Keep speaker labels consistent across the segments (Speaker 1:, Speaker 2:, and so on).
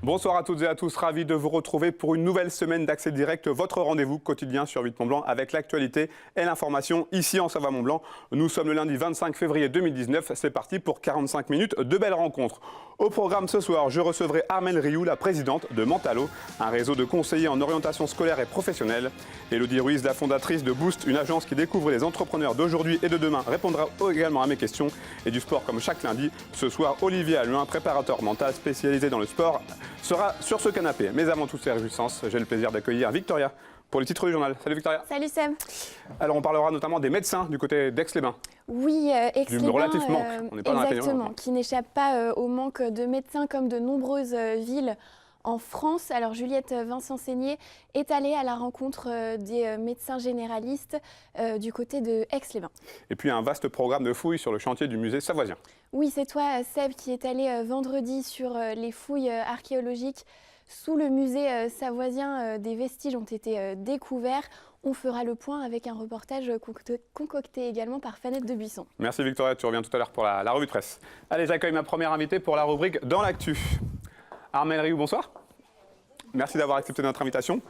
Speaker 1: Bonsoir à toutes et à tous, ravi de vous retrouver pour une nouvelle semaine d'Accès Direct, votre rendez-vous quotidien sur 8 Mont-Blanc avec l'actualité et l'information ici en Savoie-Mont-Blanc. Nous sommes le lundi 25 février 2019, c'est parti pour 45 minutes de belles rencontres. Au programme ce soir, je recevrai Armelle Rioux, la présidente de Mentalo, un réseau de conseillers en orientation scolaire et professionnelle. Élodie Ruiz, la fondatrice de Boost, une agence qui découvre les entrepreneurs d'aujourd'hui et de demain, répondra également à mes questions. Et du sport comme chaque lundi, ce soir, Olivier Alluin, préparateur mental spécialisé dans le sport, sera sur ce canapé. Mais avant toutes ces réjouissances, j'ai le plaisir d'accueillir Victoria pour les titres du journal. Salut Victoria.
Speaker 2: Salut Seb.
Speaker 1: Alors on parlera notamment des médecins du côté d'Aix-les-Bains.
Speaker 2: Oui, Aix-les-Bains,
Speaker 1: du relatif manque. On n'est pas dans la pénurie.
Speaker 2: Exactement, qui n'échappe pas au manque de médecins comme de nombreuses villes en France. Alors Juliette Vincent-Seigné est allée à la rencontre des médecins généralistes du côté de Aix-les-Bains.
Speaker 1: Et puis un vaste programme de fouilles sur le chantier du musée savoisien.
Speaker 2: Oui, c'est toi Seb qui est allé vendredi sur les fouilles archéologiques. Sous le musée savoisien, des vestiges ont été découverts. On fera le point avec un reportage concocté également par Fanette de Buisson.
Speaker 1: Merci Victoria, tu reviens tout à l'heure pour la revue de presse. Allez, j'accueille ma première invitée pour la rubrique Dans l'actu. Armelle Rioux, bonsoir. Merci d'avoir accepté notre invitation.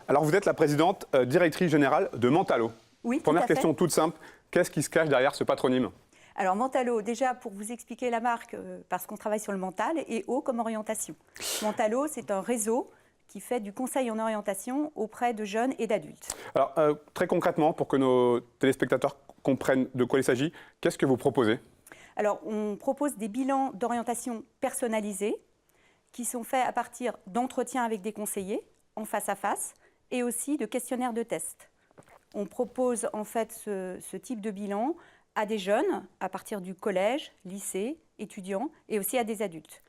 Speaker 1: Alors vous êtes la présidente directrice générale de Mentalo.
Speaker 3: Oui,
Speaker 1: Première question toute simple, qu'est-ce qui se cache derrière ce patronyme ?
Speaker 3: Alors Mentalo, déjà pour vous expliquer la marque, parce qu'on travaille sur le mental, et O comme orientation. Mentalo, c'est un réseau qui fait du conseil en orientation auprès de jeunes et d'adultes.
Speaker 1: Alors très concrètement, pour que nos téléspectateurs comprennent de quoi il s'agit, qu'est-ce que vous proposez ?
Speaker 3: Alors on propose des bilans d'orientation personnalisés qui sont faits à partir d'entretiens avec des conseillers en face à face et aussi de questionnaires de tests. On propose en fait ce type de bilan à des jeunes, à partir du collège, lycée, étudiants, et aussi à des adultes.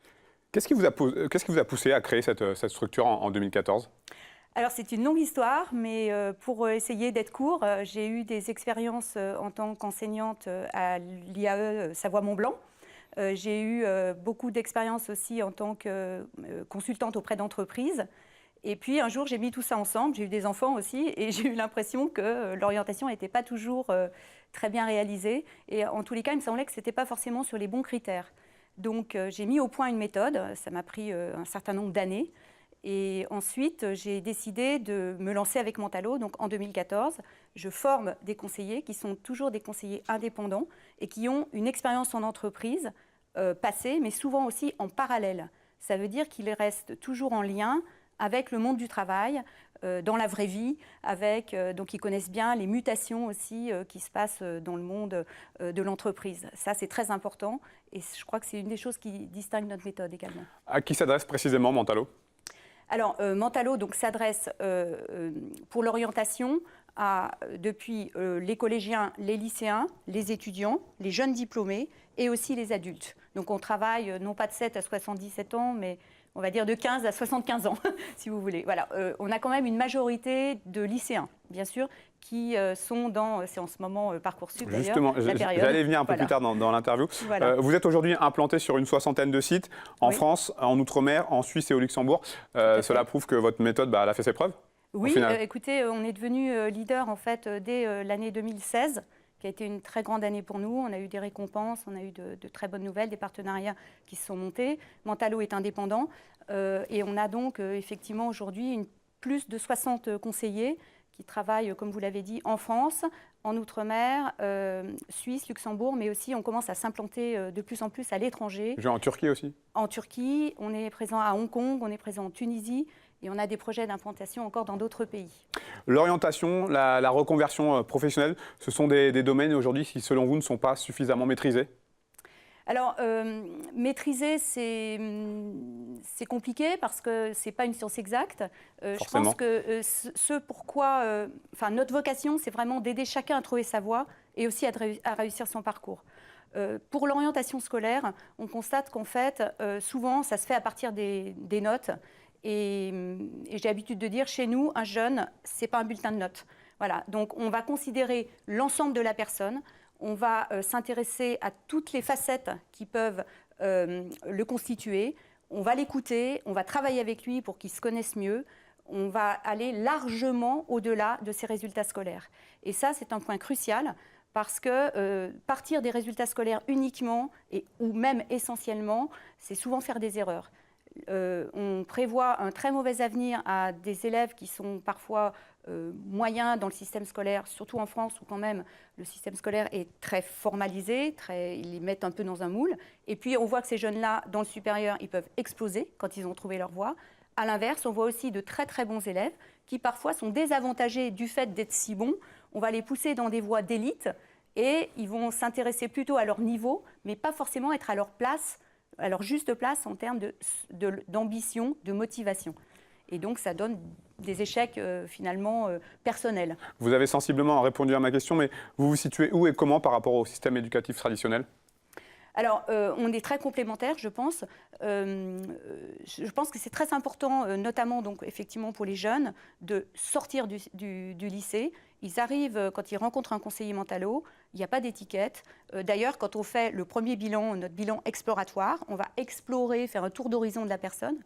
Speaker 1: Qu'est-ce qui vous a poussé à créer cette structure en 2014 ?
Speaker 3: Alors c'est une longue histoire, mais pour essayer d'être court, j'ai eu des expériences en tant qu'enseignante à l'IAE Savoie-Mont-Blanc. J'ai eu beaucoup d'expériences aussi en tant que consultante auprès d'entreprises. Et puis un jour, j'ai mis tout ça ensemble, j'ai eu des enfants aussi, et j'ai eu l'impression que l'orientation n'était pas toujours très bien réalisée. Et en tous les cas, il me semblait que ce n'était pas forcément sur les bons critères. Donc j'ai mis au point une méthode, ça m'a pris un certain nombre d'années. Et ensuite, j'ai décidé de me lancer avec Mentalo. Donc en 2014, je forme des conseillers qui sont toujours des conseillers indépendants et qui ont une expérience en entreprise passée, mais souvent aussi en parallèle. Ça veut dire qu'ils restent toujours en lien avec le monde du travail, dans la vraie vie, donc ils connaissent bien les mutations aussi qui se passent dans le monde de l'entreprise. Ça, c'est très important et je crois que c'est une des choses qui distingue notre méthode également.
Speaker 1: À qui s'adresse précisément Mentalo ?
Speaker 3: Alors, Mentalo s'adresse pour l'orientation depuis les collégiens, les lycéens, les étudiants, les jeunes diplômés et aussi les adultes. Donc on travaille non pas de 7 à 77 ans, mais on va dire de 15 à 75 ans, si vous voulez. Voilà, on a quand même une majorité de lycéens, bien sûr, qui sont c'est en ce moment Parcoursup d'ailleurs.
Speaker 1: Justement, j'allais venir un peu plus tard dans l'interview. Voilà. Vous êtes aujourd'hui implanté sur une 60aine de sites en France, en Outre-mer, en Suisse et au Luxembourg. Cela prouve que votre méthode elle a fait ses preuves ?
Speaker 3: Oui, écoutez, on est devenu leader en fait dès l'année 2016. Qui a été une très grande année pour nous. On a eu des récompenses, on a eu de très bonnes nouvelles, des partenariats qui se sont montés. Mentalo est indépendant et on a donc effectivement aujourd'hui plus de 60 conseillers qui travaillent, comme vous l'avez dit, en France, en Outre-mer, Suisse, Luxembourg, mais aussi on commence à s'implanter de plus en plus à l'étranger.
Speaker 1: En Turquie aussi ? En
Speaker 3: Turquie, on est présent à Hong Kong, on est présent en Tunisie. Et on a des projets d'implantation encore dans d'autres pays.
Speaker 1: L'orientation, la reconversion professionnelle, ce sont des domaines aujourd'hui qui, selon vous, ne sont pas suffisamment maîtrisés ?
Speaker 3: Alors, maîtriser, c'est compliqué parce que ce n'est pas une science exacte. Je pense que notre vocation, c'est vraiment d'aider chacun à trouver sa voie et aussi à réussir son parcours. Pour l'orientation scolaire, on constate qu'en fait, souvent, ça se fait à partir des notes. Et j'ai l'habitude de dire, chez nous, un jeune, ce n'est pas un bulletin de notes. Voilà, donc on va considérer l'ensemble de la personne, on va s'intéresser à toutes les facettes qui peuvent le constituer, on va l'écouter, on va travailler avec lui pour qu'il se connaisse mieux, on va aller largement au-delà de ses résultats scolaires. Et ça, c'est un point crucial parce que partir des résultats scolaires uniquement ou même essentiellement, c'est souvent faire des erreurs. On prévoit un très mauvais avenir à des élèves qui sont parfois moyens dans le système scolaire, surtout en France où quand même le système scolaire est très formalisé, ils les mettent un peu dans un moule. Et puis on voit que ces jeunes-là, dans le supérieur, ils peuvent exploser quand ils ont trouvé leur voie. À l'inverse, on voit aussi de très très bons élèves qui parfois sont désavantagés du fait d'être si bons. On va les pousser dans des voies d'élite et ils vont s'intéresser plutôt à leur niveau, mais pas forcément être à leur place, à leur juste place en termes d'ambition, de motivation. Et donc, ça donne des échecs finalement personnels.
Speaker 1: Vous avez sensiblement répondu à ma question, mais vous vous situez où et comment par rapport au système éducatif traditionnel ?
Speaker 3: Alors, on est très complémentaires, je pense. Je pense que c'est très important, notamment donc, effectivement pour les jeunes, de sortir du lycée. Ils arrivent, quand ils rencontrent un conseiller mentalo, il n'y a pas d'étiquette. D'ailleurs, quand on fait le premier bilan, notre bilan exploratoire, on va explorer, faire un tour d'horizon de la personne.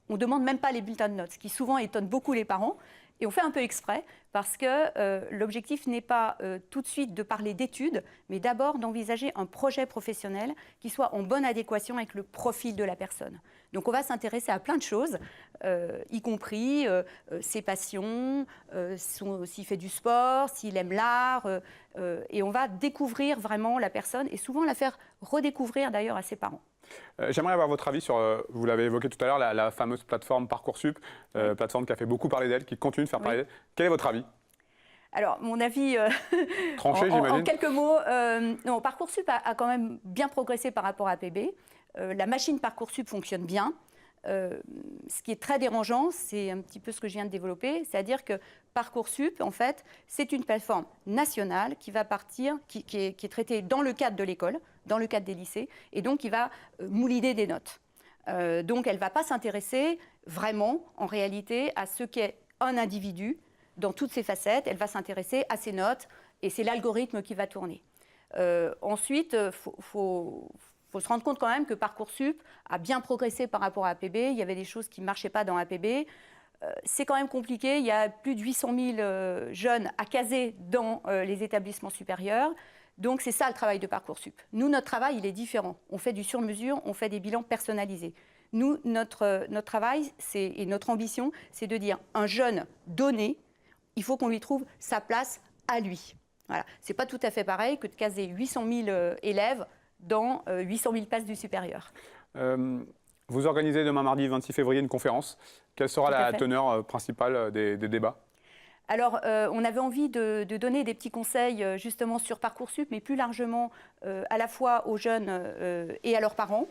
Speaker 3: On ne demande même pas les bulletins de notes, ce qui souvent étonne beaucoup les parents. Et on fait un peu exprès parce que l'objectif n'est pas tout de suite de parler d'études, mais d'abord d'envisager un projet professionnel qui soit en bonne adéquation avec le profil de la personne. Donc on va s'intéresser à plein de choses, y compris ses passions, s'il fait du sport, s'il aime l'art, et on va découvrir vraiment la personne et souvent la faire redécouvrir d'ailleurs à ses parents.
Speaker 1: J'aimerais avoir votre avis sur, vous l'avez évoqué tout à l'heure, la fameuse plateforme Parcoursup, plateforme qui a fait beaucoup parler d'elle, qui continue de faire parler d'elle. Quel est votre avis ?
Speaker 3: Alors, mon avis,
Speaker 1: tranché, j'imagine.
Speaker 3: En quelques mots, non, Parcoursup a quand même bien progressé par rapport à APB. La machine Parcoursup fonctionne bien. Ce qui est très dérangeant, c'est un petit peu ce que je viens de développer, c'est-à-dire que Parcoursup, en fait, c'est une plateforme nationale qui va partir, qui est traitée dans le cadre de l'école, dans le cadre des lycées, et donc qui va mouliner des notes. Donc elle ne va pas s'intéresser vraiment, en réalité, à ce qu'est un individu dans toutes ses facettes. Elle va s'intéresser à ses notes, et c'est l'algorithme qui va tourner. Ensuite, faut se rendre compte quand même que Parcoursup a bien progressé par rapport à APB. Il y avait des choses qui ne marchaient pas dans APB. C'est quand même compliqué. Il y a plus de 800 000 jeunes à caser dans les établissements supérieurs. Donc, c'est ça le travail de Parcoursup. Nous, notre travail, il est différent. On fait du sur-mesure, on fait des bilans personnalisés. Nous, notre travail et notre ambition, c'est de dire un jeune donné, il faut qu'on lui trouve sa place à lui. Voilà. Ce n'est pas tout à fait pareil que de caser 800 000 élèves dans 800 000 places du supérieur.
Speaker 1: Vous organisez demain mardi 26 février une conférence. Quelle sera la teneur principale des débats ?
Speaker 3: Alors, on avait envie de donner des petits conseils justement sur Parcoursup, mais plus largement à la fois aux jeunes et à leurs parents.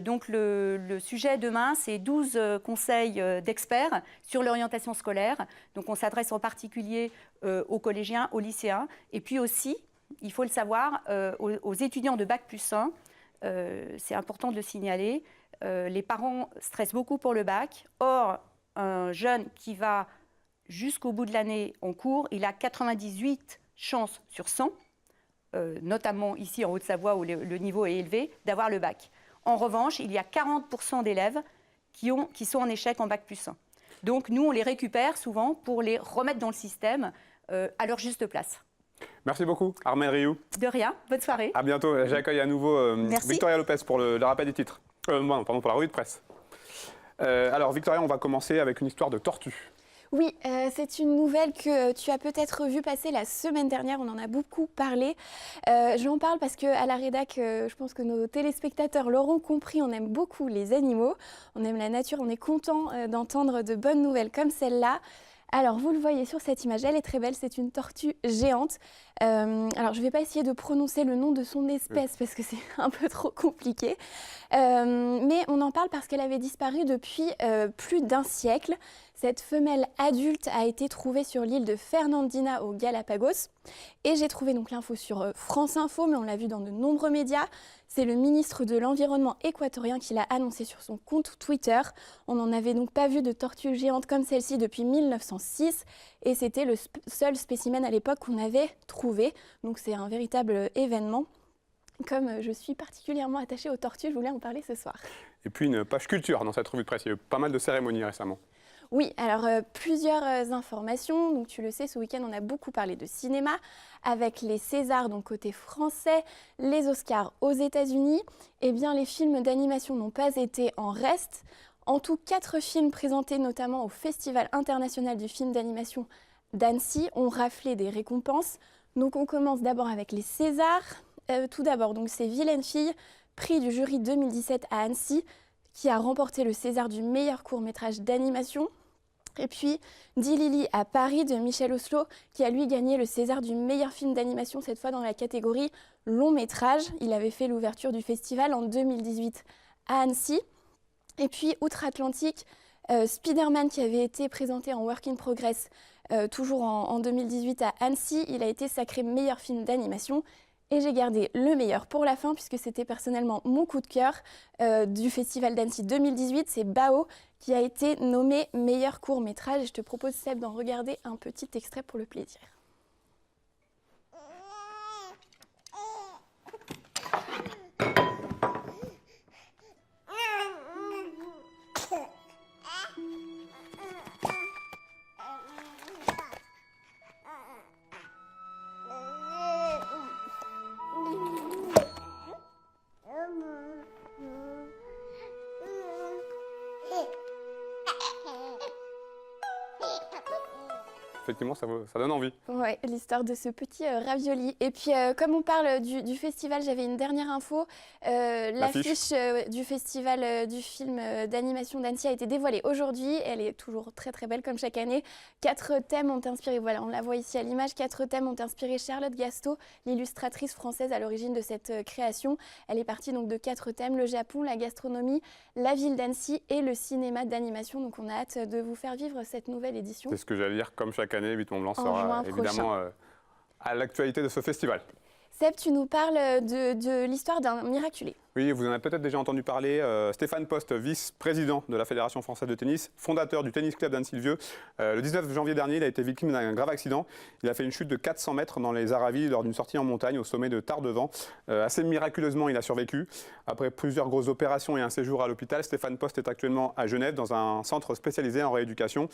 Speaker 3: Donc, le sujet demain, c'est 12 conseils d'experts sur l'orientation scolaire. Donc, on s'adresse en particulier aux collégiens, aux lycéens, et puis aussi, il faut le savoir, aux étudiants de Bac+1. C'est important de le signaler. Les parents stressent beaucoup pour le bac. Or, un jeune qui va jusqu'au bout de l'année en cours, il a 98 chances sur 100, notamment ici en Haute-Savoie où le niveau est élevé, d'avoir le bac. En revanche, il y a 40% d'élèves qui sont en échec en Bac+1. Donc nous, on les récupère souvent pour les remettre dans le système à leur juste place.
Speaker 1: Merci beaucoup, Armelle Rioux.
Speaker 3: De rien, bonne soirée.
Speaker 1: À bientôt. J'accueille à nouveau Victoria Lopez pour le rappel des titres. Pardon, pour la revue de presse. Alors Victoria, on va commencer avec une histoire de tortue.
Speaker 2: Oui, c'est une nouvelle que tu as peut-être vue passer la semaine dernière, on en a beaucoup parlé. J'en parle parce qu'à la rédac, je pense que nos téléspectateurs l'auront compris, on aime beaucoup les animaux, on aime la nature, on est content d'entendre de bonnes nouvelles comme celle-là. Alors, vous le voyez sur cette image, elle est très belle, c'est une tortue géante. Alors, je ne vais pas essayer de prononcer le nom de son espèce parce que c'est un peu trop compliqué. Mais on en parle parce qu'elle avait disparu depuis plus d'1 siècle. Cette femelle adulte a été trouvée sur l'île de Fernandina aux Galapagos. Et j'ai trouvé donc l'info sur France Info, mais on l'a vu dans de nombreux médias. C'est le ministre de l'Environnement équatorien qui l'a annoncé sur son compte Twitter. On n'en avait donc pas vu de tortue géante comme celle-ci depuis 1906. Et c'était le seul spécimen à l'époque qu'on avait trouvé. Donc c'est un véritable événement. Comme je suis particulièrement attachée aux tortues, je voulais en parler ce soir.
Speaker 1: Et puis une page culture dans cette revue de presse. Il y a eu pas mal de cérémonies récemment.
Speaker 2: Oui, alors plusieurs informations. Donc, tu le sais, ce week-end, on a beaucoup parlé de cinéma avec les Césars, donc côté français, les Oscars aux États-Unis. Eh bien, les films d'animation n'ont pas été en reste. En tout, 4 films présentés notamment au Festival international du film d'animation d'Annecy ont raflé des récompenses. Donc on commence d'abord avec les Césars. Tout d'abord, donc c'est Vilaine fille, prix du jury 2017 à Annecy, qui a remporté le César du meilleur court-métrage d'animation. Et puis Dilili à Paris de Michel Oslo, qui a lui gagné le César du meilleur film d'animation, cette fois dans la catégorie long-métrage. Il avait fait l'ouverture du festival en 2018 à Annecy. Et puis outre-Atlantique, Spider-Man, qui avait été présenté en Work in Progress toujours en 2018 à Annecy, il a été sacré meilleur film d'animation. Et j'ai gardé le meilleur pour la fin, puisque c'était personnellement mon coup de cœur du Festival d'Annecy 2018. C'est Bao qui a été nommé meilleur court-métrage. Et je te propose, Seb, d'en regarder un petit extrait pour le plaisir.
Speaker 1: Effectivement, ça donne envie.
Speaker 2: Ouais, l'histoire de ce petit ravioli. Et puis, comme on parle du festival, j'avais une dernière info. L'affiche du festival du film d'animation d'Annecy a été dévoilée aujourd'hui. Elle est toujours très très belle comme chaque année. 4 thèmes ont inspiré, voilà, on la voit ici à l'image, 4 thèmes ont inspiré Charlotte Gasto, l'illustratrice française à l'origine de cette création. Elle est partie donc de 4 thèmes, le Japon, la gastronomie, la ville d'Annecy et le cinéma d'animation. Donc on a hâte de vous faire vivre cette nouvelle édition.
Speaker 1: C'est ce que j'allais dire, comme chaque année, 8 Mont Blanc sera évidemment à l'actualité de ce festival.
Speaker 2: Seb, tu nous parles de l'histoire d'un miraculé.
Speaker 1: Oui, vous en avez peut-être déjà entendu parler. Stéphane Post, vice-président de la Fédération française de tennis, fondateur du tennis club d'Annecy-le-Vieux. Le 19 janvier dernier, il a été victime d'un grave accident. Il a fait une chute de 400 mètres dans les Aravis lors d'une sortie en montagne au sommet de Tardevant. Assez miraculeusement, il a survécu. Après plusieurs grosses opérations et un séjour à l'hôpital, Stéphane Post est actuellement à Genève dans un centre spécialisé en rééducation,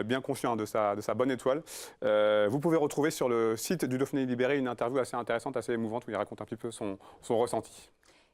Speaker 1: bien conscient de sa bonne étoile. Vous pouvez retrouver sur le site du Dauphiné Libéré une interview assez intéressante, assez émouvante, où il raconte un petit peu son ressenti.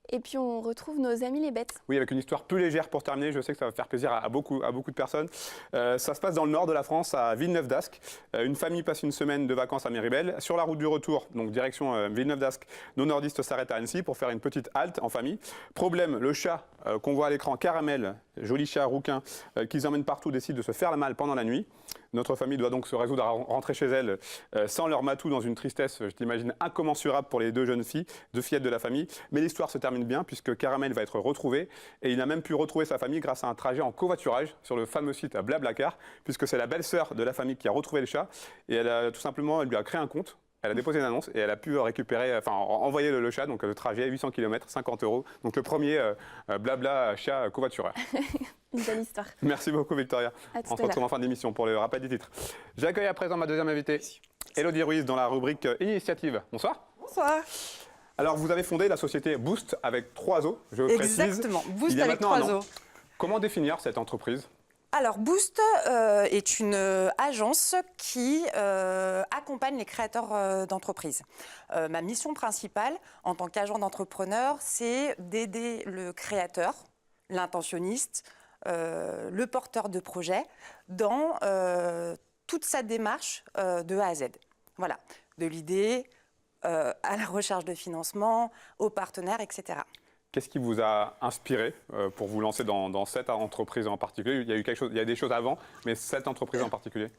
Speaker 2: Et puis on retrouve nos amis les bêtes.
Speaker 1: Oui, avec une histoire plus légère pour terminer. Je sais que ça va faire plaisir à beaucoup de personnes. Ça se passe dans le nord de la France, à Villeneuve-d'Ascq. Une famille passe une semaine de vacances à Méribel. Sur la route du retour, donc direction Villeneuve-d'Ascq, nos nordistes s'arrêtent à Annecy pour faire une petite halte en famille. Problème, le chat qu'on voit à l'écran, Caramel, joli chat rouquin, qu'ils emmènent partout, décide de se faire la malle pendant la nuit. Notre famille doit donc se résoudre à rentrer chez elle sans leur matou, dans une tristesse, je t'imagine, incommensurable pour les 2 jeunes filles, 2 fillettes de la famille. Mais l'histoire se termine bien puisque Caramel va être retrouvé et il a même pu retrouver sa famille grâce à un trajet en covoiturage sur le fameux site Blablacar, puisque c'est la belle-sœur de la famille qui a retrouvé le chat et elle lui a créé un compte. Elle a déposé une annonce et elle a pu envoyer le chat, donc le trajet, 800 km, 50 €. Donc le premier blabla chat covoitureur.
Speaker 2: Une belle histoire.
Speaker 1: Merci beaucoup Victoria. On se retrouve en fin d'émission pour le rappel des titres. J'accueille à présent ma deuxième invitée, Élodie Ruiz, dans la rubrique Initiative. Bonsoir.
Speaker 4: Bonsoir.
Speaker 1: Alors vous avez fondé la société Boost avec 3 os, je précise.
Speaker 4: Exactement, Boost
Speaker 1: il y a
Speaker 4: avec
Speaker 1: maintenant
Speaker 4: 3
Speaker 1: un an.
Speaker 4: os.
Speaker 1: Comment définir cette entreprise ?
Speaker 4: Alors Boost est une agence qui accompagne les créateurs d'entreprises. Ma mission principale en tant qu'agent d'entrepreneur, c'est d'aider le créateur, l'intentionniste, le porteur de projet dans toute sa démarche de A à Z. Voilà, de l'idée à la recherche de financement, aux partenaires, etc.
Speaker 1: Qu'est-ce qui vous a inspiré pour vous lancer dans cette entreprise en particulier ? Il y a des choses avant, mais cette entreprise en particulier ?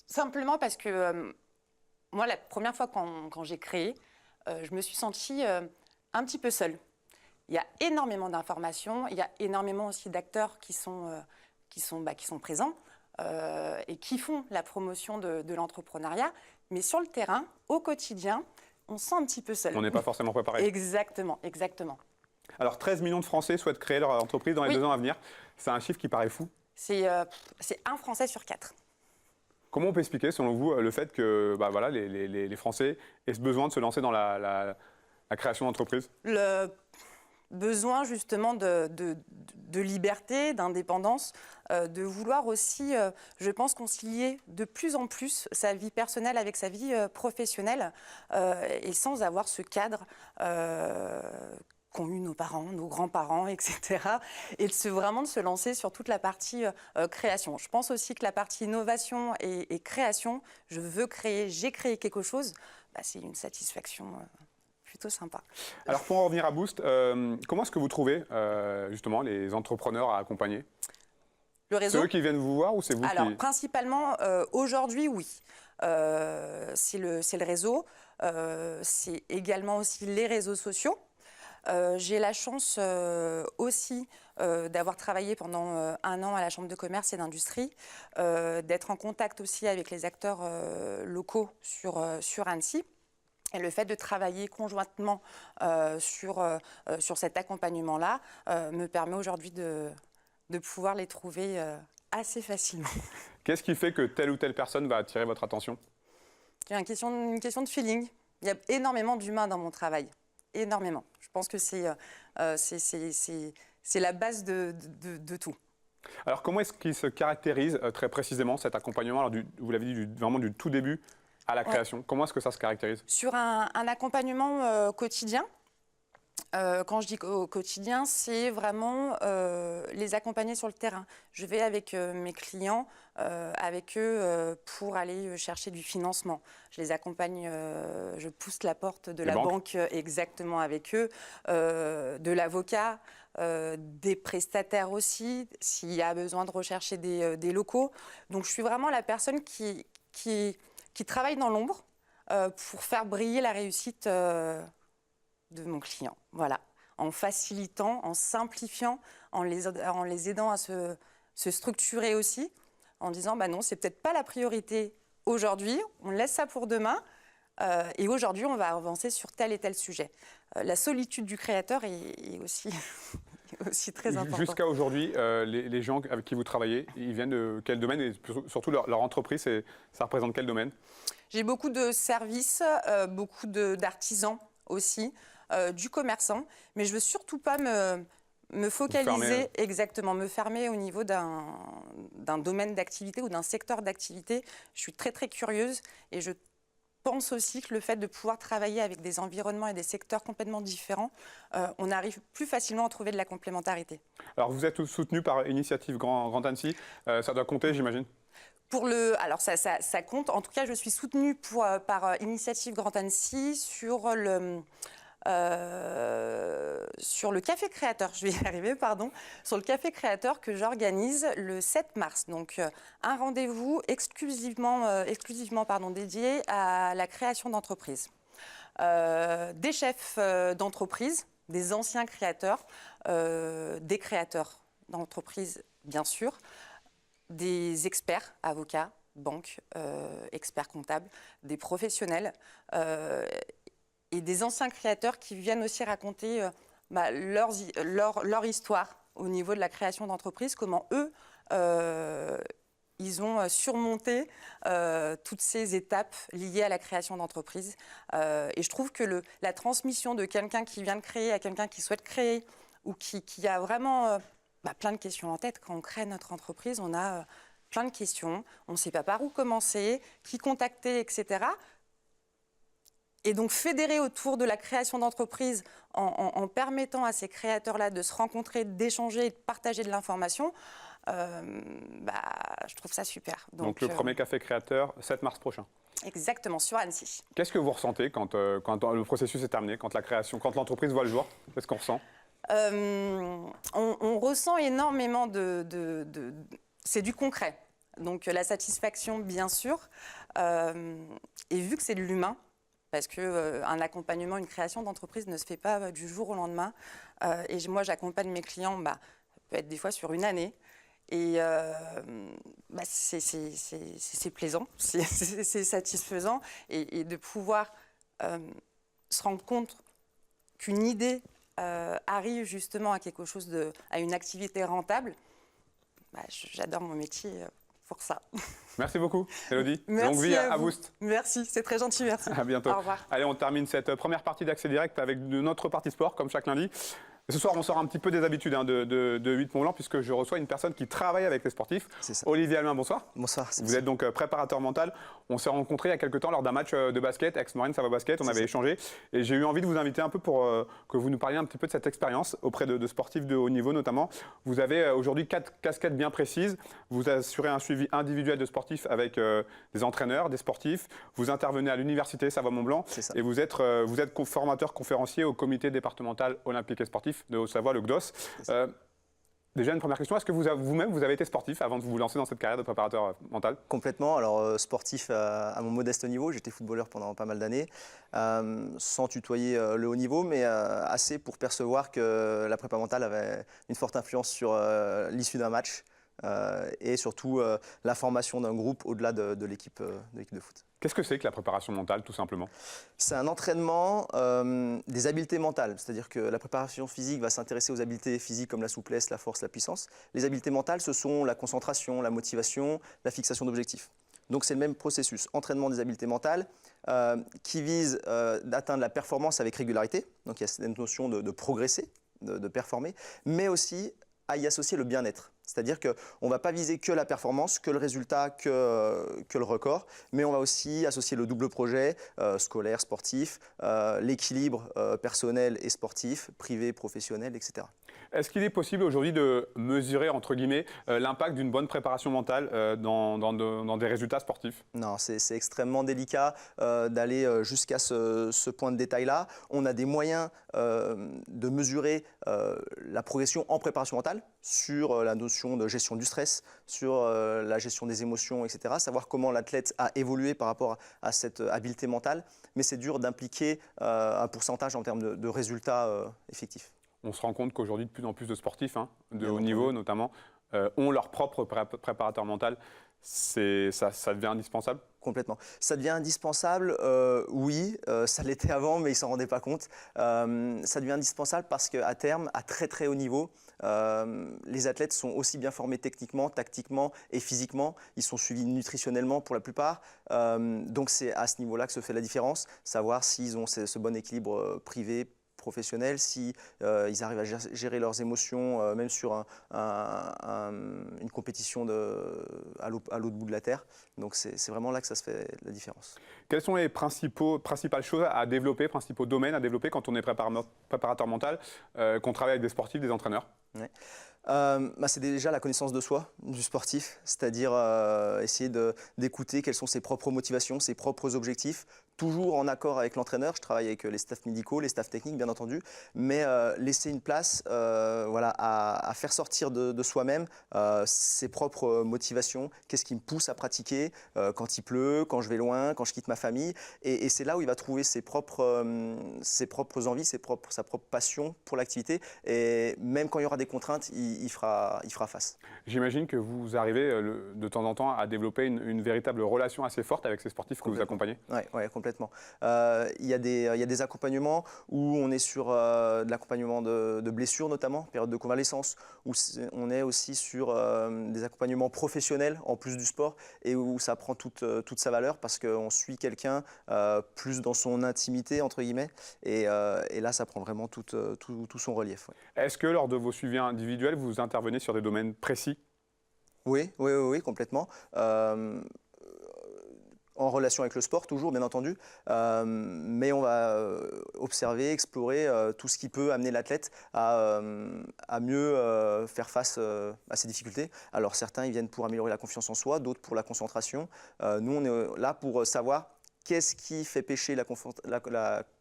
Speaker 4: Simplement parce que moi, la première fois quand j'ai créé, je me suis sentie un petit peu seule. Il y a énormément d'informations, il y a énormément aussi d'acteurs qui sont présents et qui font la promotion de l'entrepreneuriat. Mais sur le terrain, au quotidien, on se sent un petit peu seul.
Speaker 1: On n'est pas forcément préparé.
Speaker 4: Exactement, exactement.
Speaker 1: Alors 13 millions de Français souhaitent créer leur entreprise dans les 2 ans à venir. C'est un chiffre qui paraît fou.
Speaker 4: C'est un Français sur 4.
Speaker 1: Comment on peut expliquer, selon vous, le fait que les Français aient ce besoin de se lancer dans la création d'entreprise ?
Speaker 4: Le besoin justement de liberté, d'indépendance, de vouloir aussi, je pense, concilier de plus en plus sa vie personnelle avec sa vie professionnelle et sans avoir ce cadre qu'ont eu nos parents, nos grands-parents, etc. Et vraiment de se lancer sur toute la partie création. Je pense aussi que la partie innovation et création, je veux créer, j'ai créé quelque chose, bah, c'est une satisfaction plutôt sympa.
Speaker 1: Alors pour en revenir à Boost, comment est-ce que vous trouvez justement les entrepreneurs à accompagner?
Speaker 4: Le réseau.
Speaker 1: C'est eux qui viennent vous voir ou c'est vous
Speaker 4: Alors,
Speaker 1: qui...
Speaker 4: principalement, aujourd'hui, oui. C'est le réseau. C'est également aussi les réseaux sociaux. J'ai la chance aussi d'avoir travaillé pendant 1 an à la Chambre de commerce et d'industrie, d'être en contact aussi avec les acteurs locaux sur Annecy. Et le fait de travailler conjointement sur cet accompagnement-là me permet aujourd'hui de pouvoir les trouver assez facilement.
Speaker 1: Qu'est-ce qui fait que telle ou telle personne va attirer votre attention?
Speaker 4: C'est une question de feeling. Il y a énormément d'humains dans mon travail. Énormément. Je pense que c'est la base de tout.
Speaker 1: Alors comment est-ce qu'il se caractérise très précisément cet accompagnement? Alors, vous l'avez dit, vraiment du tout début à la création. Ouais. Comment est-ce que ça se caractérise?
Speaker 4: Sur un accompagnement quotidien, quand je dis au quotidien, c'est vraiment les accompagner sur le terrain. Je vais avec mes clients, avec eux pour aller chercher du financement. Je les accompagne, je pousse la porte de la banque exactement avec eux, de l'avocat, des prestataires aussi, s'il y a besoin de rechercher des locaux. Donc je suis vraiment la personne qui travaille dans l'ombre pour faire briller la réussite de mon client, voilà, en facilitant, en simplifiant, en les aidant à se structurer aussi, en disant bah non, c'est peut-être pas la priorité aujourd'hui, on laisse ça pour demain, et aujourd'hui on va avancer sur tel et tel sujet. La solitude du créateur est aussi, aussi très importante.
Speaker 1: Jusqu'à aujourd'hui, les gens avec qui vous travaillez, ils viennent de quel domaine et surtout leur entreprise, ça représente quel domaine?
Speaker 4: J'ai beaucoup de services, beaucoup d'artisans aussi. Du commerçant, mais je ne veux surtout pas me focaliser, exactement, me fermer au niveau d'un domaine d'activité ou d'un secteur d'activité. Je suis très très curieuse et je pense aussi que le fait de pouvoir travailler avec des environnements et des secteurs complètement différents, on arrive plus facilement à trouver de la complémentarité.
Speaker 1: Alors vous êtes soutenu par Initiative Grand Annecy, ça doit compter j'imagine?
Speaker 4: Alors ça compte, en tout cas je suis soutenue par Initiative Grand Annecy sur le Café Créateur, je vais y arriver, pardon, sur le Café Créateur que j'organise le 7 mars. Donc, un rendez-vous exclusivement dédié à la création d'entreprises. Des chefs d'entreprise, des anciens créateurs, des créateurs d'entreprises, bien sûr, des experts, avocats, banques, experts comptables, des professionnels, et des anciens créateurs qui viennent aussi raconter leur histoire au niveau de la création d'entreprise, comment eux, ils ont surmonté toutes ces étapes liées à la création d'entreprise. Et je trouve que la transmission de quelqu'un qui vient de créer à quelqu'un qui souhaite créer ou qui a vraiment plein de questions en tête. Quand on crée notre entreprise, on a plein de questions, on ne sait pas par où commencer, qui contacter, etc. Et donc fédérer autour de la création d'entreprise en permettant à ces créateurs-là de se rencontrer, d'échanger et de partager de l'information, je trouve ça super.
Speaker 1: Donc le premier café créateur, 7 mars prochain.
Speaker 4: Exactement, sur Annecy.
Speaker 1: Qu'est-ce que vous ressentez quand le processus est terminé, quand l'entreprise voit le jour? Qu'est-ce qu'on ressent?
Speaker 4: On ressent énormément c'est du concret. Donc la satisfaction, bien sûr. Et vu que c'est de l'humain, parce qu'un accompagnement, une création d'entreprise ne se fait pas du jour au lendemain. Et moi, j'accompagne mes clients, ça peut être des fois sur une année. Et c'est plaisant, c'est satisfaisant. Et de pouvoir se rendre compte qu'une idée arrive justement à quelque chose à une activité rentable, j'adore mon métier pour ça.
Speaker 1: Merci beaucoup, Élodie.
Speaker 4: Merci
Speaker 1: longue vie
Speaker 4: à
Speaker 1: vous. Boost.
Speaker 4: Merci, c'est très gentil, merci.
Speaker 1: À bientôt.
Speaker 4: Au revoir.
Speaker 1: Allez, on termine cette première partie d'Accès Direct avec notre partie sport, comme chaque lundi. Ce soir, on sort un petit peu des habitudes de 8 Mont Blanc, puisque je reçois une personne qui travaille avec les sportifs.
Speaker 5: C'est ça.
Speaker 1: Olivier Almin, bonsoir.
Speaker 5: Bonsoir.
Speaker 1: Vous êtes donc préparateur mental. On s'est rencontrés il y a quelques temps lors d'un match de basket, Aix-Marine Savoie Basket. On avait échangé et j'ai eu envie de vous inviter un peu pour que vous nous parliez un petit peu de cette expérience auprès de sportifs de haut niveau notamment. Vous avez aujourd'hui 4 casquettes bien précises. Vous assurez un suivi individuel de sportifs avec des entraîneurs, des sportifs. Vous intervenez à l'université Savoie-Mont-Blanc et vous êtes formateur conférencier au comité départemental olympique et sportif de Haute-Savoie, le GDOS. Déjà, une première question, est-ce que vous-même, vous avez été sportif avant de vous lancer dans cette carrière de préparateur mental?
Speaker 5: Complètement. Alors, sportif à mon modeste niveau, j'étais footballeur pendant pas mal d'années, sans tutoyer le haut niveau, mais assez pour percevoir que la prépa mentale avait une forte influence sur l'issue d'un match et surtout la formation d'un groupe au-delà de l'équipe de foot.
Speaker 1: Qu'est-ce que c'est que la préparation mentale, tout simplement?
Speaker 5: C'est un entraînement des habiletés mentales. C'est-à-dire que la préparation physique va s'intéresser aux habiletés physiques comme la souplesse, la force, la puissance. Les habiletés mentales, ce sont la concentration, la motivation, la fixation d'objectifs. Donc c'est le même processus, entraînement des habiletés mentales qui vise d'atteindre la performance avec régularité. Donc il y a cette notion de progresser, de performer, mais aussi à y associer le bien-être. C'est-à-dire qu'on ne va pas viser que la performance, que le résultat, que le record, mais on va aussi associer le double projet scolaire, sportif, l'équilibre personnel et sportif, privé, professionnel, etc.
Speaker 1: Est-ce qu'il est possible aujourd'hui de mesurer, entre guillemets, l'impact d'une bonne préparation mentale dans des résultats sportifs?
Speaker 5: Non, c'est extrêmement délicat d'aller jusqu'à ce point de détail-là. On a des moyens de mesurer la progression en préparation mentale sur la notion de gestion du stress, sur la gestion des émotions, etc. Savoir comment l'athlète a évolué par rapport à cette habileté mentale. Mais c'est dur d'impliquer un pourcentage en termes de résultats effectifs.
Speaker 1: On se rend compte qu'aujourd'hui, de plus en plus de sportifs, de haut niveau notamment, ont leur propre préparateur mental. Ça devient indispensable?
Speaker 5: Complètement. Ça devient indispensable, oui, ça l'était avant, mais ils ne s'en rendaient pas compte. Ça devient indispensable parce qu'à terme, à très très haut niveau, les athlètes sont aussi bien formés techniquement, tactiquement et physiquement. Ils sont suivis nutritionnellement pour la plupart. Donc c'est à ce niveau-là que se fait la différence, savoir s'ils ont ce bon équilibre privé, professionnels, si ils arrivent à gérer leurs émotions, même sur une compétition à l'autre bout de la Terre. Donc c'est vraiment là que ça se fait la différence.
Speaker 1: Quelles sont les principales choses à développer, principaux domaines à développer quand on est préparateur mental, qu'on travaille avec des sportifs, des entraîneurs?
Speaker 5: Ouais. C'est déjà la connaissance de soi du sportif, c'est-à-dire essayer d'écouter quelles sont ses propres motivations, ses propres objectifs, toujours en accord avec l'entraîneur. Je travaille avec les staffs médicaux, les staffs techniques bien entendu, mais laisser une place à faire sortir de soi-même ses propres motivations, qu'est-ce qui me pousse à pratiquer quand il pleut, quand je vais loin, quand je quitte ma famille, et c'est là où il va trouver ses propres envies, sa propre passion pour l'activité, et même quand il y aura des contraintes, il fera face.
Speaker 1: J'imagine que vous arrivez de temps en temps à développer une véritable relation assez forte avec ces sportifs que vous accompagnez?
Speaker 5: Oui, complètement. Il y a des accompagnements où on est sur de l'accompagnement de blessures notamment, période de convalescence, où on est aussi sur des accompagnements professionnels en plus du sport et où ça prend toute sa valeur parce qu'on suit quelqu'un plus dans son intimité entre guillemets et là ça prend vraiment tout son relief. Ouais.
Speaker 1: Est-ce que lors de vos suivis individuels, vous intervenez sur des domaines précis?
Speaker 5: Oui, complètement. En relation avec le sport, toujours, bien entendu. Mais on va observer, explorer tout ce qui peut amener l'athlète à mieux faire face à ces difficultés. Alors, certains, ils viennent pour améliorer la confiance en soi, d'autres pour la concentration. Nous, on est là pour savoir qu'est-ce qui fait pêcher la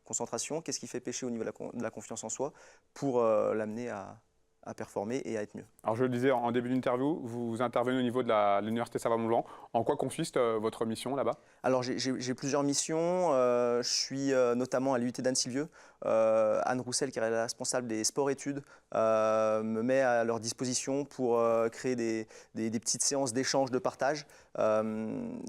Speaker 5: concentration, qu'est-ce qui fait pêcher au niveau de la confiance en soi pour l'amener à performer et à être mieux.
Speaker 1: Alors je le disais en début d'interview, vous intervenez au niveau de l'université Savoie-Mont-Blanc. En quoi consiste votre mission là-bas?
Speaker 5: Alors j'ai plusieurs missions. Je suis notamment à l'UT d'Anne-Sylvieux. Anne Roussel, qui est la responsable des sports-études, me met à leur disposition pour créer des petites séances d'échange, de partage.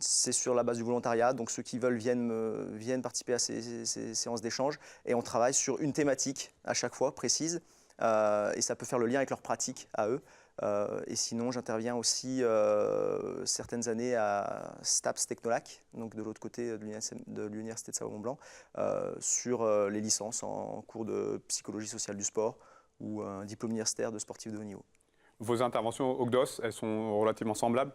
Speaker 5: C'est sur la base du volontariat, donc ceux qui veulent viennent participer à ces séances d'échange. Et on travaille sur une thématique à chaque fois précise. Et ça peut faire le lien avec leur pratique à eux. Et sinon, j'interviens aussi certaines années à STAPS Technolac, donc de l'autre côté de l'université de Savoie-Mont-Blanc, sur les licences en cours de psychologie sociale du sport ou un diplôme universitaire de sportif de haut niveau.
Speaker 1: Vos interventions au CDOS, elles sont relativement semblables?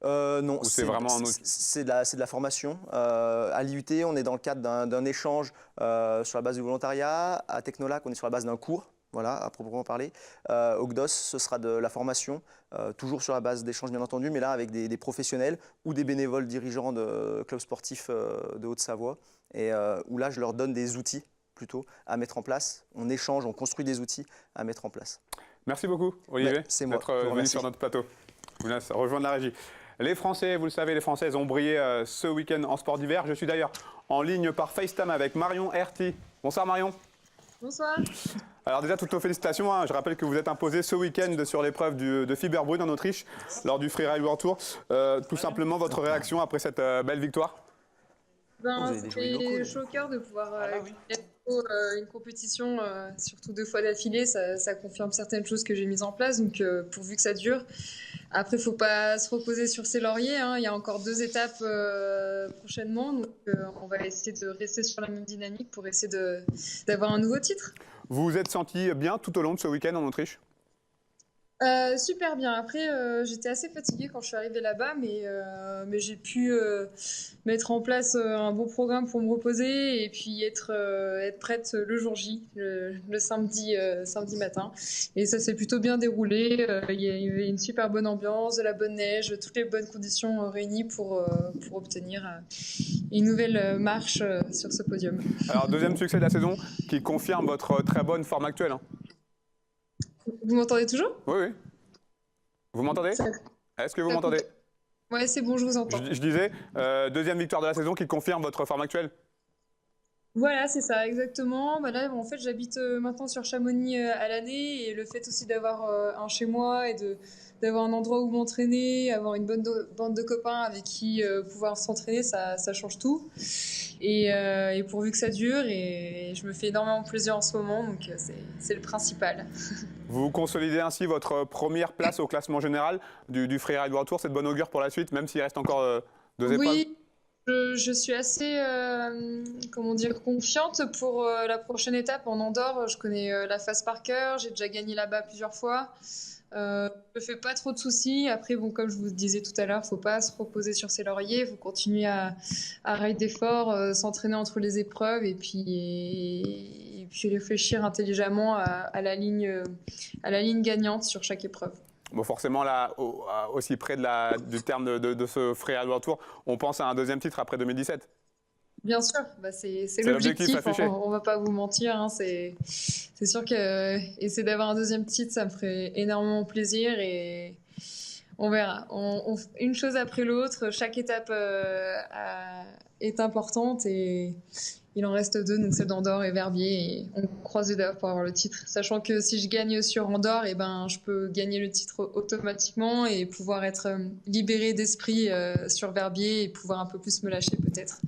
Speaker 5: Non,
Speaker 1: Ou c'est vraiment un autre...
Speaker 5: c'est de la formation. À l'IUT, on est dans le cadre d'un échange sur la base du volontariat. À Technolac, on est sur la base d'un cours, voilà, à proprement parler. Au CDOS, ce sera de la formation, toujours sur la base d'échanges bien entendu, mais là avec des professionnels ou des bénévoles dirigeants de clubs sportifs de Haute-Savoie, et où là, je leur donne des outils plutôt à mettre en place. On échange, on construit des outils à mettre en place.
Speaker 1: Merci beaucoup, Olivier, d'être venu sur notre plateau. Vous laisse rejoindre la régie. Les Français, vous le savez, les Françaises ont brillé ce week-end en sport d'hiver. Je suis d'ailleurs en ligne par FaceTime avec Marion Herty. Bonsoir Marion.
Speaker 6: Bonsoir.
Speaker 1: Alors déjà, toutes nos félicitations. Hein. Je rappelle que vous êtes imposé ce week-end sur l'épreuve de Fieberbrunn en Autriche, lors du Freeride World Tour. Tout simplement, votre réaction après cette belle victoire?
Speaker 6: C'était choquant de pouvoir gagner une compétition, surtout 2 fois d'affilée. Ça confirme certaines choses que j'ai mises en place, donc pourvu que ça dure. Après, il ne faut pas se reposer sur ses lauriers, hein. Il y a encore 2 étapes prochainement, donc on va essayer de rester sur la même dynamique pour essayer d'avoir un nouveau titre.
Speaker 1: Vous vous êtes senti bien tout au long de ce week-end en Autriche?
Speaker 6: Super bien. Après, j'étais assez fatiguée quand je suis arrivée là-bas, mais j'ai pu mettre en place un bon programme pour me reposer et puis être prête le jour J, le samedi matin. Et ça s'est plutôt bien déroulé. Il y avait une super bonne ambiance, de la bonne neige, toutes les bonnes conditions réunies pour obtenir une nouvelle marche sur ce podium.
Speaker 1: Alors, deuxième succès de la saison qui confirme votre très bonne forme actuelle. Hein.
Speaker 6: Vous m'entendez toujours?
Speaker 1: Oui, oui. Vous m'entendez? Est-ce que vous m'entendez?
Speaker 6: Ouais, c'est bon, je vous entends.
Speaker 1: Je disais, deuxième victoire de la saison qui confirme votre forme actuelle?
Speaker 6: Voilà, c'est ça, exactement. Bah là, en fait, j'habite maintenant sur Chamonix à l'année et le fait aussi d'avoir un chez moi et d'avoir un endroit où m'entraîner, avoir une bonne bande de copains avec qui pouvoir s'entraîner, ça change tout. Et pourvu que ça dure, et je me fais énormément plaisir en ce moment, donc c'est le principal.
Speaker 1: Vous consolidez ainsi votre première place au classement général du Freeride World Tour. C'est de bon augure pour la suite, même s'il reste encore 2 épreuves?
Speaker 6: Oui, je suis assez comment dire, confiante pour la prochaine étape en Andorre. Je connais la phase par cœur, j'ai déjà gagné là-bas plusieurs fois. Je me fais pas trop de soucis. Après, bon, comme je vous disais tout à l'heure, faut pas se reposer sur ses lauriers. Faut continuer à rider fort, s'entraîner entre les épreuves et puis réfléchir intelligemment à la ligne gagnante sur chaque épreuve.
Speaker 1: Bon, forcément, là, aussi près du terme de ce Freeride World Tour, on pense à un deuxième titre après 2017.
Speaker 6: Bien sûr, bah c'est l'objectif,
Speaker 1: affiché.
Speaker 6: on va pas vous mentir, hein, c'est sûr que essayer d'avoir un deuxième titre, ça me ferait énormément plaisir et on verra. Une chose après l'autre, chaque étape est importante et il en reste 2, donc celle d'Andorre et Verbier, et on croise les doigts pour avoir le titre. Sachant que si je gagne sur Andorre, et ben, je peux gagner le titre automatiquement et pouvoir être libérée d'esprit sur Verbier et pouvoir un peu plus me lâcher peut-être.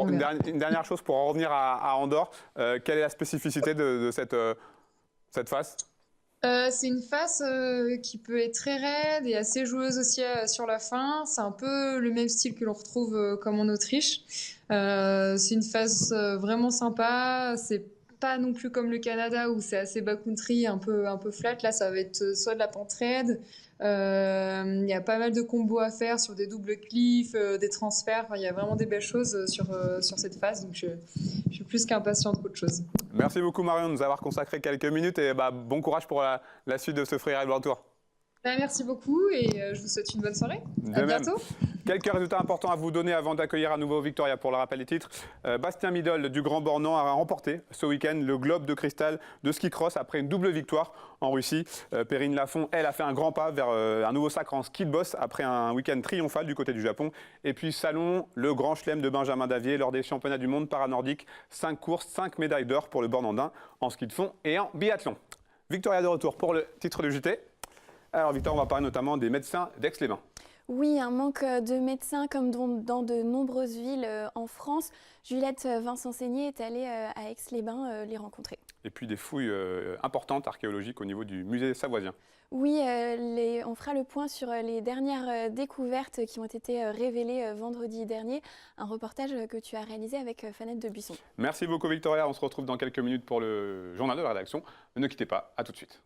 Speaker 1: Une dernière chose pour en revenir à Andorre, quelle est la spécificité de cette phase?
Speaker 6: C'est une phase qui peut être très raide et assez joueuse aussi sur la fin. C'est un peu le même style que l'on retrouve comme en Autriche. C'est une phase vraiment sympa. C'est pas non plus comme le Canada où c'est assez backcountry, un peu flat. Là, ça va être soit de la pente raide. Il y a pas mal de combos à faire sur des doubles cliffs, des transferts. Enfin, il y a vraiment des belles choses sur cette phase. Donc, je suis plus qu'impatiente qu'autre chose.
Speaker 1: Merci beaucoup Marion de nous avoir consacré quelques minutes et bon courage pour la suite de ce Freeride World Tour.
Speaker 6: Merci beaucoup et je vous souhaite une bonne soirée. À bientôt.
Speaker 1: Quelques résultats importants à vous donner avant d'accueillir à nouveau Victoria pour le rappel des titres. Bastien Midol du Grand Bornand a remporté ce week-end le Globe de cristal de ski cross après une double victoire en Russie. Perrine Lafont, elle, a fait un grand pas vers un nouveau sacre en ski de boss après un week-end triomphal du côté du Japon. Et puis Salon, le grand chelem de Benjamin Davier lors des championnats du monde paranordique. 5 courses, 5 médailles d'or pour le Bornandin en ski de fond et en biathlon. Victoria de retour pour le titre de JT. Alors Victor, on va parler notamment des médecins d'Aix-les-Bains.
Speaker 2: Oui, un manque de médecins comme dans de nombreuses villes en France. Juliette Vincent-Seigné est allée à Aix-les-Bains les rencontrer.
Speaker 1: et puis des fouilles importantes archéologiques au niveau du musée savoisien.
Speaker 2: Oui, on fera le point sur les dernières découvertes qui ont été révélées vendredi dernier. Un reportage que tu as réalisé avec Fanette de Buisson.
Speaker 1: Merci beaucoup Victoria, on se retrouve dans quelques minutes pour le journal de la rédaction. Ne quittez pas, à tout de suite.